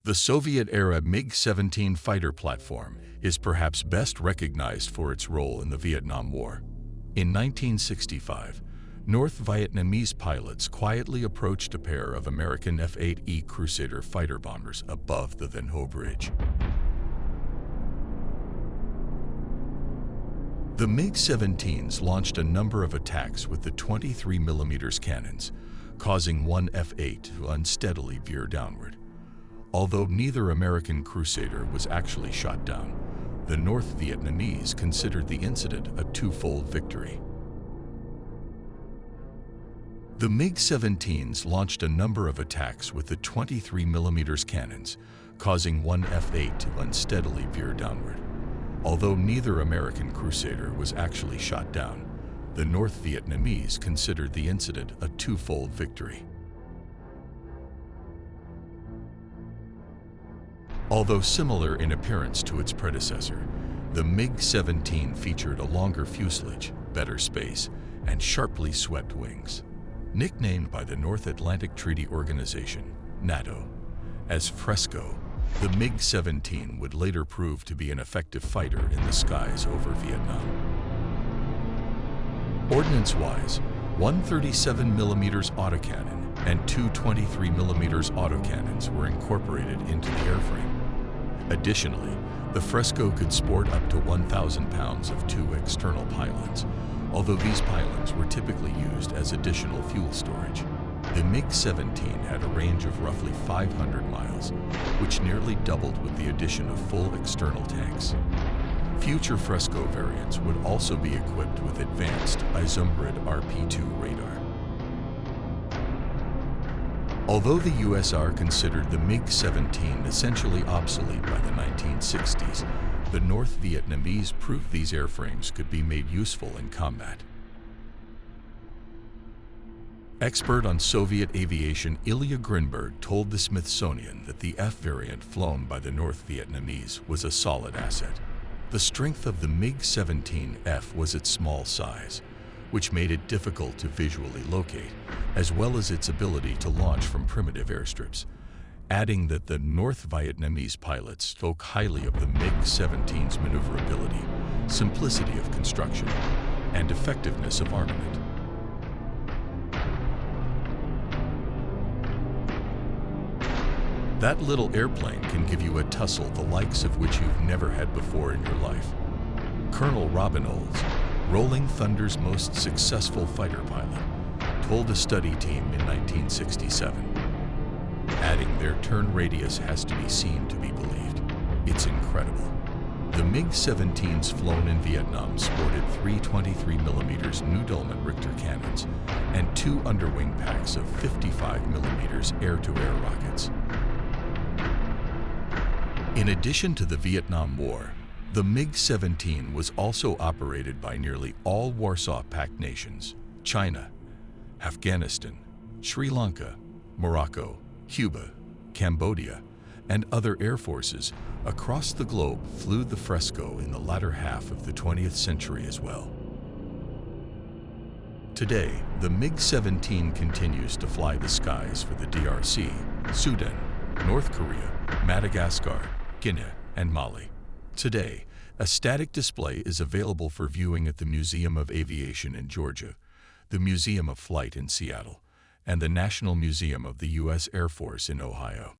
The Soviet-era MiG-17 fighter platform is perhaps best recognized for its role in the Vietnam War. In 1965, North Vietnamese pilots quietly approached a pair of American F-8E Crusader fighter bombers above the Than Hoa Bridge. The MiG-17s launched a number of attacks with the 23mm cannons, causing one F-8 to unsteadily veer downward. Although neither American Crusader was actually shot down, the North Vietnamese considered the incident a twofold victory. The MiG-17s launched a number of attacks with the 23mm cannons, causing one F-8 to unsteadily veer downward. Although neither American Crusader was actually shot down, the North Vietnamese considered the incident a twofold victory. Although similar in appearance to its predecessor, the MiG-17 featured a longer fuselage, better space, and sharply swept wings. Nicknamed by the North Atlantic Treaty Organization, NATO, as Fresco, the MiG-17 would later prove to be an effective fighter in the skies over Vietnam. Ordnance-wise, one 37mm autocannon and two 23mm autocannons were incorporated into the airframe. Additionally, the Fresco could sport up to 1,000 pounds of two external pylons, although these pylons were typically used as additional fuel storage. The MiG-17 had a range of roughly 500 miles, which nearly doubled with the addition of full external tanks. Future Fresco variants would also be equipped with advanced Izumruid RP-2 radar. Although the USR considered the MiG-17 essentially obsolete by the 1960s, the North Vietnamese proved these airframes could be made useful in combat. Expert on Soviet aviation Ilya Grinberg told the Smithsonian that the F variant flown by the North Vietnamese was a solid asset. The strength of the MiG-17F was its small size, which made it difficult to visually locate, as well as its ability to launch from primitive airstrips, adding that the North Vietnamese pilots spoke highly of the MiG-17's maneuverability, simplicity of construction, and effectiveness of armament. That little airplane can give you a tussle the likes of which you've never had before in your life. Colonel Robin Olds, Rolling Thunder's most successful fighter pilot, told a study team in 1967, adding their turn radius has to be seen to be believed. It's incredible. The MiG-17s flown in Vietnam sported three 23mm Nudolman Richter cannons and two underwing packs of 55mm air-to-air rockets. In addition to the Vietnam War, the MiG-17 was also operated by nearly all Warsaw Pact nations: China, Afghanistan, Sri Lanka, Morocco, Cuba, Cambodia, and other air forces across the globe flew the Fresco in the latter half of the 20th century as well. Today, the MiG-17 continues to fly the skies for the DRC, Sudan, North Korea, Madagascar, Guinea, and Mali. Today, a static display is available for viewing at the Museum of Aviation in Georgia, the Museum of Flight in Seattle, and the National Museum of the U.S. Air Force in Ohio.